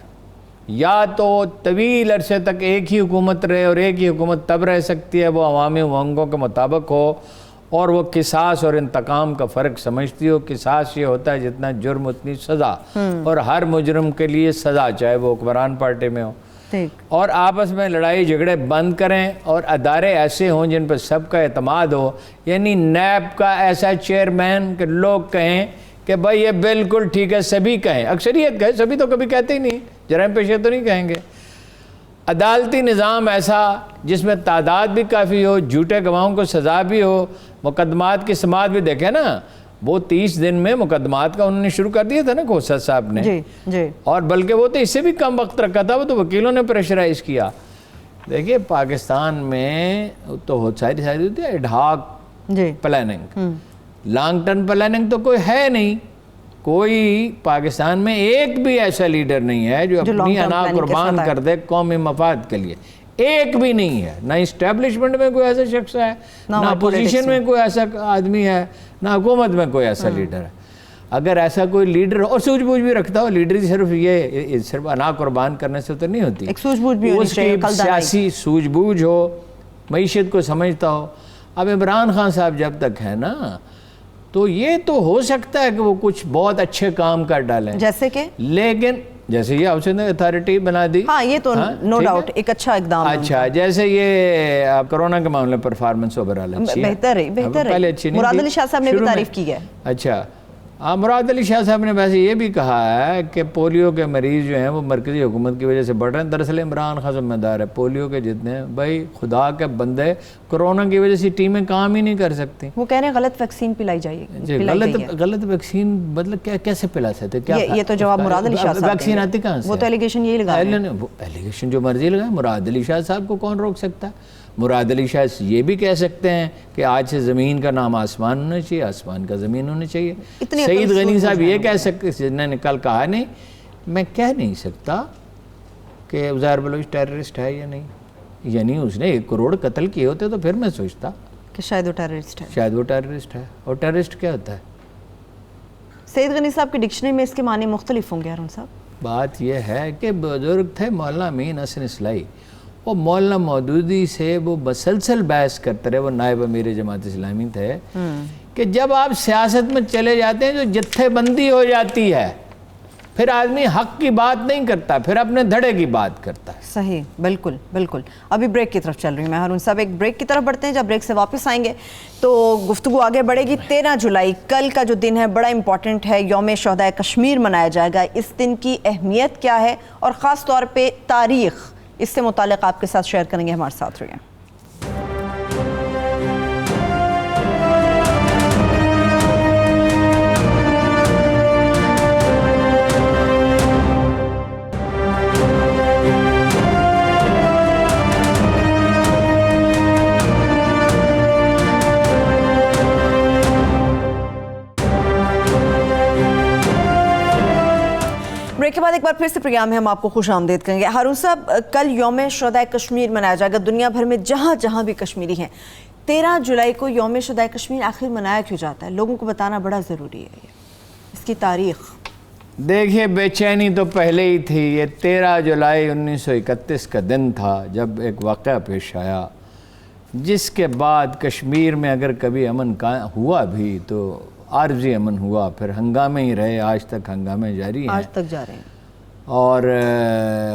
یا تو طویل عرصے تک ایک ہی حکومت رہے، اور ایک ہی حکومت تب رہ سکتی ہے وہ عوامی امنگوں کے مطابق ہو اور وہ قصاص اور انتقام کا فرق سمجھتی ہو۔ قصاص یہ ہوتا ہے جتنا جرم اتنی سزا، اور ہر مجرم کے لیے سزا چاہے وہ حکمران پارٹی میں ہو، اور آپس میں لڑائی جھگڑے بند کریں، اور ادارے ایسے ہوں جن پر سب کا اعتماد ہو، یعنی نیب کا ایسا چیئرمین کہ لوگ کہیں کہ بھائی یہ بالکل ٹھیک ہے، سبھی کہیں، اکثریت کہیں، سبھی تو کبھی کہتے ہی نہیں، جرائم پیشے تو نہیں کہیں گے۔ عدالتی نظام ایسا جس میں تعداد بھی کافی ہو، جھوٹے گواہوں کو سزا بھی ہو، مقدمات کی سماعت بھی دیکھیں نا، وہ 30 دن میں مقدمات کا انہوں نے شروع کر دیا تھا نا کوثر صاحب نے، اور بلکہ وہ تو اس سے بھی کم وقت رکھا تھا، وہ تو وکیلوں نے پریشرائز کیا۔ دیکھیے پاکستان میں تو ساری ہوتی ہے ad hoc planning, long term planning تو کوئی ہے نہیں، کوئی پاکستان میں ایک بھی ایسا لیڈر نہیں ہے جو اپنی انا قربان کر دے قومی مفاد کے لیے، ایک بھی نہیں ہے، نہ اسٹیبلشمنٹ میں کوئی ایسا شخص ہے، نہ اپوزیشن میں کوئی ایسا آدمی ہے، نہ حکومت میں کوئی ایسا لیڈر ہے۔ اگر ایسا کوئی لیڈر اور سوجھ بوجھ بھی رکھتا ہو، لیڈری صرف انا قربان کرنے سے تو نہیں ہوتی، اس کی سیاسی سوجھ بوجھ ہو، معیشت کو سمجھتا ہو۔ اب عمران خان صاحب جب تک ہے نا تو یہ تو ہو سکتا ہے کہ وہ کچھ بہت اچھے کام کر ڈالیں، جیسے کہ لیکن جیسے یہ ہاؤسنگ اتھارٹی بنا دی، ہاں یہ تو نو ڈاؤٹ ایک اچھا اقدام ہے، اچھا جیسے یہ کرونا کے معاملے میں پرفارمنس اوورال اچھی ہے، بہتر ہے، مراد علی شاہ صاحب نے بھی تعریف کی ہے۔ اچھا مراد علی شاہ صاحب نے ویسے یہ بھی کہا ہے کہ پولیو کے مریض جو ہیں وہ مرکزی حکومت کی وجہ سے بڑھ رہے ہیں، دراصل عمران خان ذمہ دار ہے پولیو کے جتنے، بھائی خدا کے بندے کرونا کی وجہ سے ٹیمیں کام ہی نہیں کر سکتی، وہ کہہ رہے ہیں غلط ویکسین پلائی جائے گی۔ غلط ویکسین مطلب کیسے پلا سکتے؟ کیا یہ تو جواب مراد علی شاہ صاحب، ویکسین آتی کہاں سے؟ وہ تو ایلیگیشن یہی لگا رہے ہیں، ایلیگیشن جو مرضی لگائے، مراد علی شاہ صاحب کو کون روک سکتا ہے؟ مراد علی شاہ یہ بھی کہہ سکتے ہیں کہ آج سے زمین کا نام آسمان ہونا چاہیے، آسمان کا زمین ہونا چاہیے۔ سعید غنی صاحب یہ کہہ سکتے، جنہوں نے کل کہا نہیں، میں کہہ نہیں سکتا کہ عزیر بلوچ ٹیررسٹ ہے یا نہیں، یعنی اس نے 1 کروڑ قتل کیے ہوتے تو پھر میں سوچتا کہ شاید وہ ٹیررسٹ ہے، شاید وہ ٹیررسٹ ہے۔ اور ٹیررسٹ کیا ہوتا ہے؟ سعید غنی صاحب کی ڈکشنری میں اس کے معنی مختلف ہوں گے ہارون صاحب۔ بات یہ ہے کہ بزرگ تھے مولانا امین حسن اصلاحی، وہ مولانا مودودی سے وہ مسلسل بحث کرتے رہے، وہ نائب امیر جماعت اسلامی تھے، کہ جب آپ سیاست میں چلے جاتے ہیں جو جتھے بندی ہو جاتی ہے پھر آدمی حق کی بات نہیں کرتا، پھر اپنے دھڑے کی بات کرتا ہے۔ صحیح، بالکل بالکل۔ ابھی بریک کی طرف چل رہی ہوں میں ہارون صاحب، ایک بریک کی طرف بڑھتے ہیں، جب بریک سے واپس آئیں گے تو گفتگو آگے بڑھے گی۔ 13 جولائی کل کا جو دن ہے بڑا امپورٹنٹ ہے، یوم شہدائے کشمیر منایا جائے گا۔ اس دن کی اہمیت کیا ہے اور خاص طور پہ تاریخ، اس سے متعلق آپ کے ساتھ شیئر کریں گے، ہمارے ساتھ رہیے۔ ایک بار پھر سے پروگرام میں ہم آپ کو خوش آمدید کریں گے. ہارون صاحب, کل یوم شہدائے کشمیر منایا جائے گا دنیا بھر میں جہاں جہاں بھی کشمیری ہیں. 13 جولائی کو یوم شہدائے کشمیر آخر منایا کیوں جاتا ہے؟ لوگوں کو بتانا بڑا ضروری ہے اس کی تاریخ. دیکھیے, بے چینی تو پہلے ہی تھی. یہ 13 جولائی 1931 کا دن تھا جب ایک واقعہ پیش آیا جس کے بعد کشمیر میں اگر کبھی امن ہوا بھی تو عارضی امن ہوا, پھر ہنگامے ہی رہے. آج تک ہنگامے جاری ہیں, آج تک جا رہے ہیں, اور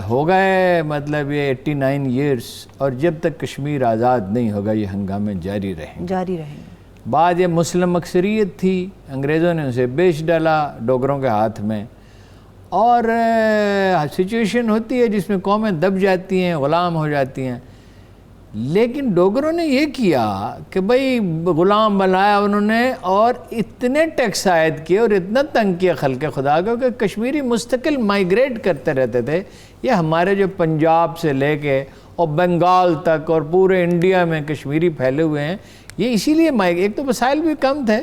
ہو گئے مطلب یہ 89 ایئرس, اور جب تک کشمیر آزاد نہیں ہوگا یہ ہنگامے جاری رہیں گے. بعد یہ مسلم اکثریت تھی, انگریزوں نے اسے بیچ ڈالا ڈوگروں کے ہاتھ میں, اور سچویشن ہوتی ہے جس میں قومیں دب جاتی ہیں, غلام ہو جاتی ہیں. لیکن ڈوگروں نے یہ کیا کہ بھئی غلام بنایا انہوں نے, اور اتنے ٹیکس عائد کیے اور اتنا تنگ کیا خلق خدا کو کہ کشمیری مستقل مائیگریٹ کرتے رہتے تھے. یہ ہمارے جو پنجاب سے لے کے اور بنگال تک اور پورے انڈیا میں کشمیری پھیلے ہوئے ہیں, یہ اسی لیے ایک تو وسائل بھی کم تھے,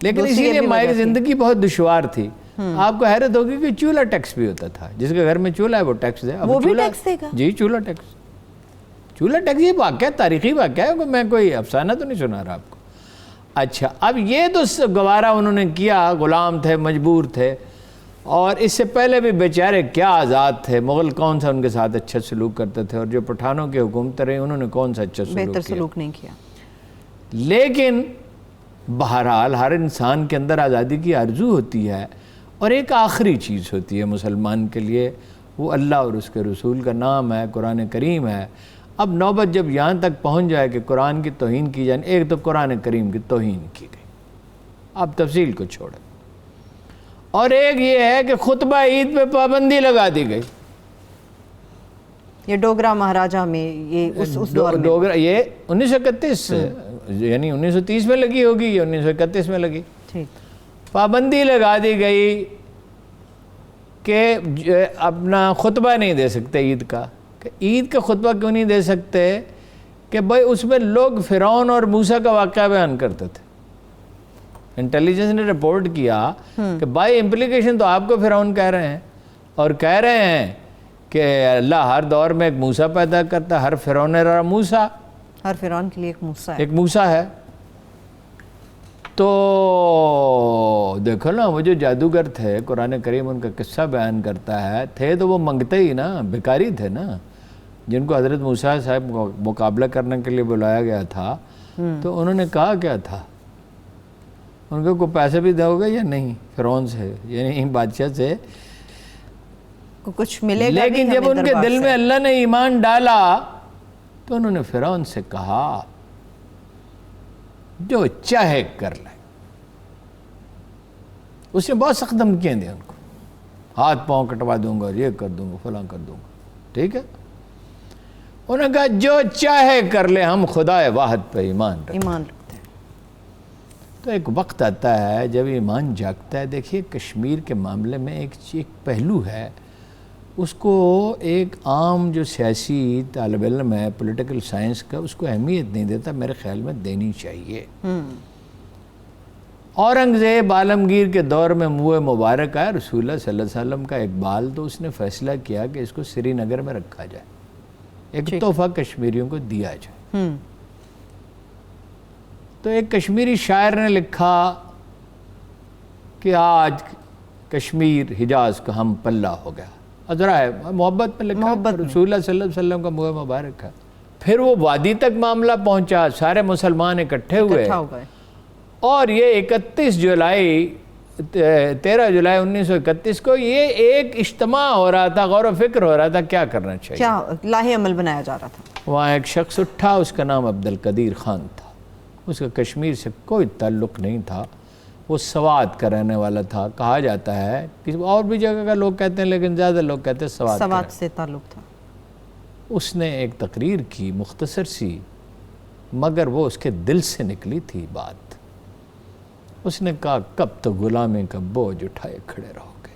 لیکن اسی لیے زندگی بہت دشوار تھی. آپ کو حیرت ہوگی کہ چولہا ٹیکس بھی ہوتا تھا, جس کے گھر میں چولہا ہے وہ ٹیکس دے. وہ بھی ٹیکس دے گا؟ جی, چولہا ٹیکس. یہ واقعہ تاریخی واقعہ ہے, میں کوئی افسانہ تو نہیں سنا رہا آپ کو. اچھا, اب یہ تو گوارا انہوں نے کیا, غلام تھے, مجبور تھے, اور اس سے پہلے بھی بیچارے کیا آزاد تھے. مغل کون سا ان کے ساتھ اچھا سلوک کرتے تھے, اور جو پٹھانوں کی حکومت رہی انہوں نے کون سا اچھا بہتر سلوک نہیں کیا. لیکن بہرحال ہر انسان کے اندر آزادی کی آرزو ہوتی ہے, اور ایک آخری چیز ہوتی ہے مسلمان کے لیے, وہ اللہ اور اس کے رسول کا نام ہے, قرآن کریم ہے. اب نوبت جب یہاں تک پہنچ جائے کہ قرآن کی توہین کی جائے, ایک تو قرآن کریم کی توہین کی گئی, اب تفصیل کو چھوڑیں, اور ایک یہ ہے کہ خطبہ عید پہ پابندی لگا دی گئی. یہ ڈوگرا مہاراجہ میں, یہ اس دور میں ڈوگرا, یہ 1931 یعنی 1930 میں لگی ہوگی, یہ 1931 میں لگی. پابندی لگا دی گئی کہ اپنا خطبہ نہیں دے سکتے عید کا. عید کا خطبہ کیوں نہیں دے سکتے کہ بھائی اس میں لوگ فرعون اور موسیٰ کا واقعہ بیان کرتے تھے. انٹیلیجنس نے رپورٹ کیا کہ بائی امپلیکیشن تو آپ کو فرعون کہہ رہے ہیں, اور کہہ رہے ہیں کہ اللہ ہر دور میں ایک موسیٰ پیدا کرتا ہے, ہر فرعون را موسیٰ, ہر فرعون کے لیے ایک موسیٰ ہے. تو دیکھو نا, وہ جو جادوگر تھے, قرآن کریم ان کا قصہ بیان کرتا ہے, تھے تو وہ منگتے ہی نا, بھکاری تھے نا, جن کو حضرت موسیٰ صاحب کو مقابلہ کرنے کے لیے بلایا گیا تھا. تو انہوں نے کہا کیا تھا, ان کو کوئی پیسے بھی دو گے یا نہیں فرعون سے, یعنی بادشاہ سے کچھ ملے گا. لیکن جب ان کے دل میں اللہ نے ایمان ڈالا تو انہوں نے فرعون سے کہا جو چاہے کر لیں. اس نے بہت سخت دھمکیاں دیں ان کو, ہاتھ پاؤں کٹوا دوں گا, یہ کر دوں گا, فلاں کر دوں گا. ٹھیک ہے, انہوں نے کہا جو چاہے کر لے, ہم خدا واحد پہ ایمان رکھتے ہیں. تو ایک وقت آتا ہے جب ایمان جاگتا ہے. دیکھیے کشمیر کے معاملے میں ایک پہلو ہے, اس کو ایک عام جو سیاسی طالب علم ہے پولیٹیکل سائنس کا, اس کو اہمیت نہیں دیتا, میرے خیال میں دینی چاہیے. اورنگزیب عالمگیر کے دور میں منہ مبارک آیا رسول اللہ صلی اللہ علیہ وسلم کا اقبال, تو اس نے فیصلہ کیا کہ اس کو سری نگر میں رکھا جائے, ایک تحفہ کشمیریوں کو دیا جائے. تو ایک کشمیری شاعر نے لکھا کہ آج کشمیر حجاز کا ہم پلہ ہو گیا. ذرا ہے محبت میں لکھا, رسول اللہ صلی اللہ علیہ وسلم کا منہ مبارک ہے. پھر وہ وادی تک معاملہ پہنچا, سارے مسلمان اکٹھے ہوئے, اور یہ 31 جولائی 13 جولائی 1931 کو یہ ایک اجتماع ہو رہا تھا, غور و فکر ہو رہا تھا کیا کرنا چاہیے, کیا لاہ عمل بنایا جا رہا تھا. وہاں ایک شخص اٹھا, اس کا نام عبدالقدیر خان تھا. اس کا کشمیر سے کوئی تعلق نہیں تھا, وہ سوات کا رہنے والا تھا. کہا جاتا ہے کسی اور بھی جگہ کا لوگ کہتے ہیں, لیکن زیادہ لوگ کہتے ہیں سوات سے تعلق تھا. اس نے ایک تقریر کی مختصر سی, مگر وہ اس کے دل سے نکلی تھی بات. اس نے کہا کب تک غلامی کا بوجھ اٹھائے کھڑے رہو گے,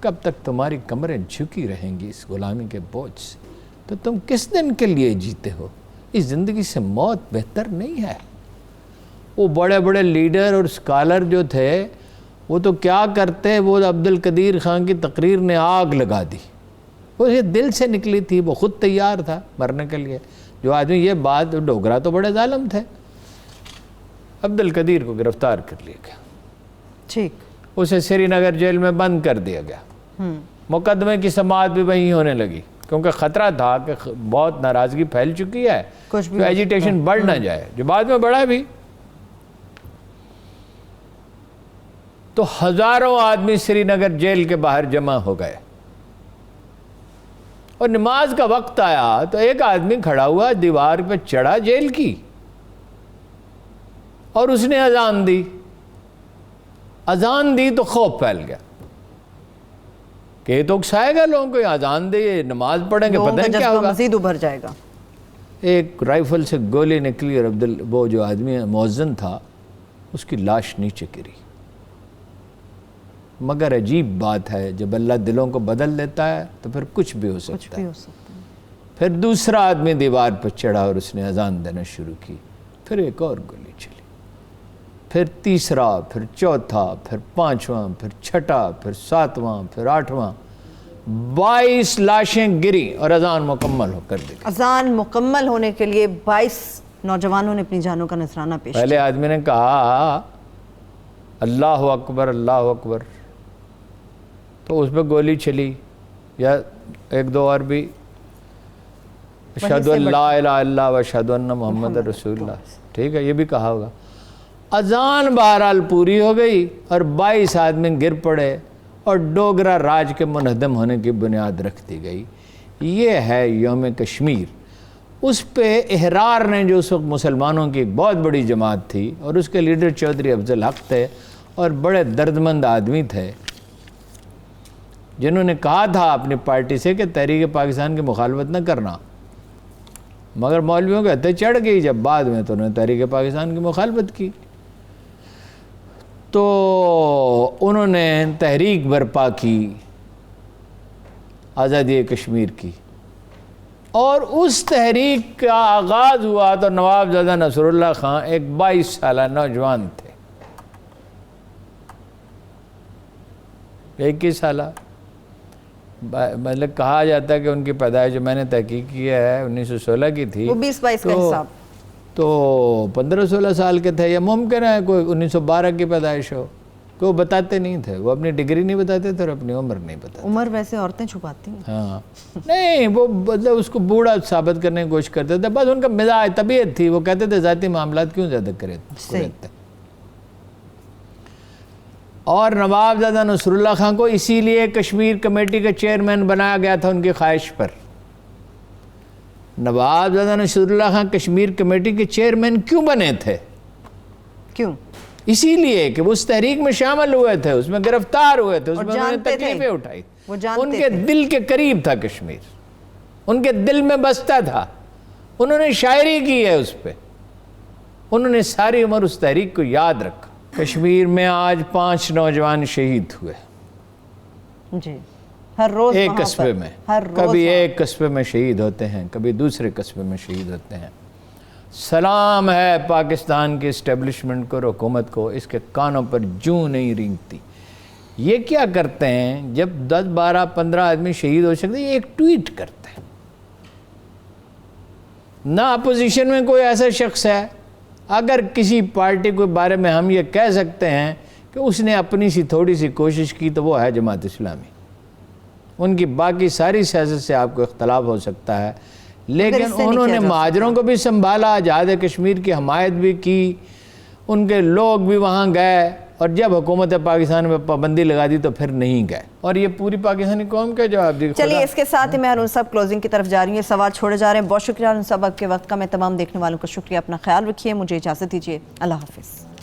کب تک تمہاری کمریں جھکی رہیں گی اس غلامی کے بوجھ سے, تو تم کس دن کے لیے جیتے ہو, اس زندگی سے موت بہتر نہیں ہے. وہ بڑے بڑے لیڈر اور اسکالر جو تھے وہ تو کیا کرتے، وہ عبد القدیر خان کی تقریر نے آگ لگا دی، وہ یہ دل سے نکلی تھی، وہ خود تیار تھا مرنے کے لیے. جو آدمی یہ بات، ڈوگرا تو بڑے ظالم تھے. عبد القدیر کو گرفتار کر لیا گیا، ٹھیک، اسے سری نگر جیل میں بند کر دیا گیا. مقدمے کی سماعت بھی وہیں ہونے لگی کیونکہ خطرہ تھا کہ بہت ناراضگی پھیل چکی ہے، کچھ بھی جو ایجیٹیشن بڑھ نہ جائے، جو بعد میں بڑھا بھی. تو ہزاروں آدمی سری نگر جیل کے باہر جمع ہو گئے اور نماز کا وقت آیا تو ایک آدمی کھڑا ہوا دیوار پہ چڑھا جیل کی اور اس نے اذان دی. اذان دی تو خوف پھیل گیا کہ یہ تو اکسائے گا لوگوں کو، اذان دے نماز پڑھیں گے پتہ نہیں کیا ہوگا. مزید ابھر جائے گا. ایک رائفل سے گولی نکلی اور وہ جو آدمی مؤذن تھا اس کی لاش نیچے گری. مگر عجیب بات ہے، جب اللہ دلوں کو بدل دیتا ہے تو پھر کچھ بھی ہو سکتا ہے. پھر دوسرا آدمی دیوار پر چڑھا اور اس نے اذان دینا شروع کی. پھر ایک اور گولی چلی، پھر تیسرا، پھر چوتھا، پھر پانچواں، پھر چھٹا، پھر ساتواں، پھر آٹھواں. 22 لاشیں گری اور اذان مکمل ہو کر دی. اذان مکمل ہونے کے لیے 22 نوجوانوں نے اپنی جانوں کا نذرانہ پیش کیا. پہلے آدمی نے کہا اللہ اکبر اللہ اکبر، تو اس پہ گولی چلی، یا ایک دو اور بھی اشہدو ان لا الہ الا اللہ و اشہدو ان محمد رسول اللہ، ٹھیک ہے، یہ بھی کہا ہوگا. اذان بہرحال پوری ہو گئی اور 22 آدمی گر پڑے اور ڈوگرا راج کے منہدم ہونے کی بنیاد رکھ دی گئی. یہ ہے یوم کشمیر. اس پہ احرار نے، جو اس وقت مسلمانوں کی ایک بہت بڑی جماعت تھی اور اس کے لیڈر چودھری افضل حق تھے اور بڑے دردمند آدمی تھے، جنہوں نے کہا تھا اپنی پارٹی سے کہ تحریک پاکستان کی مخالفت نہ کرنا، مگر مولویوں کے ہتھے چڑھ گئی جب بعد میں تو انہوں نے تحریک پاکستان کی مخالفت کی. تو انہوں نے تحریک برپا کی آزادی کشمیر کی، اور اس تحریک کا آغاز ہوا تو نواب زادہ نصر اللہ خان ایک 22 سالہ نوجوان تھے. 21 سالہ، مطلب کہا جاتا ہے کہ ان کی پیدائش جو میں نے تحقیق کی ہے 1916 کی تھی، وہ 20-22 کا حساب تو 15-16 سال کے تھے، یا ممکن ہے کوئی 1912 کی پیدائش ہو. وہ بتاتے نہیں تھے، وہ اپنی ڈگری نہیں بتاتے تھے اور اپنی عمر نہیں بتاتے. عمر ویسے عورتیں چھپاتی ہیں. ہاں نہیں، وہ مطلب اس کو بوڑھا ثابت کرنے کی کوشش کرتے تھے، بس ان کا مزاج طبیعت تھی. وہ کہتے تھے ذاتی معاملات کیوں زیادہ کرتے. اور نواب زادہ نصر اللہ خان کو اسی لیے کشمیر کمیٹی کا چیئرمین بنایا گیا تھا ان کی خواہش پر. نواب زادہ نصر اللہ خان کشمیر کمیٹی کے چیئرمین کیوں بنے تھے؟ کیوں؟ اسی لیے کہ وہ اس تحریک میں شامل ہوئے تھے، اس میں گرفتار ہوئے تھے، اس میں انہوں نے تکلیفیں اٹھائی. ان کے دل کے قریب تھا کشمیر، ان کے دل میں بستا تھا. انہوں نے شاعری کی ہے اس پہ، انہوں نے ساری عمر اس تحریک کو یاد رکھا. کشمیر میں آج 5 نوجوان شہید ہوئے جی، ہر روز ایک قصبے میں. کبھی ایک قصبے میں شہید ہوتے ہیں، کبھی دوسرے قصبے میں شہید ہوتے ہیں. سلام ہے پاکستان کی اسٹیبلشمنٹ کو اور حکومت کو، اس کے کانوں پر جوں نہیں رینگتی. یہ کیا کرتے ہیں جب 10 12 15 آدمی شہید ہو سکتے ہیں؟ یہ ایک ٹویٹ کرتے ہیں. نہ اپوزیشن میں کوئی ایسا شخص ہے، اگر کسی پارٹی کے بارے میں ہم یہ کہہ سکتے ہیں کہ اس نے اپنی سی تھوڑی سی کوشش کی تو وہ ہے جماعت اسلامی. ان کی باقی ساری سیاست سے آپ کو اختلاف ہو سکتا ہے، لیکن انہوں نے مہاجروں کو بھی سنبھالا، جہاد کشمیر کی حمایت بھی کی، ان کے لوگ بھی وہاں گئے، اور جب حکومت پاکستان میں پابندی لگا دی تو پھر نہیں گئے. اور یہ پوری پاکستانی قوم کا جواب دی. چلیے اس کے ساتھ ہی میں ہارون صاحب کلوزنگ کی طرف جا رہی ہوں. سوال چھوڑے جا رہے ہیں. بہت شکریہ ہارون صاحب آپ کے وقت کا. میں تمام دیکھنے والوں کا شکریہ. اپنا خیال رکھیے. مجھے اجازت دیجیے. اللہ حافظ.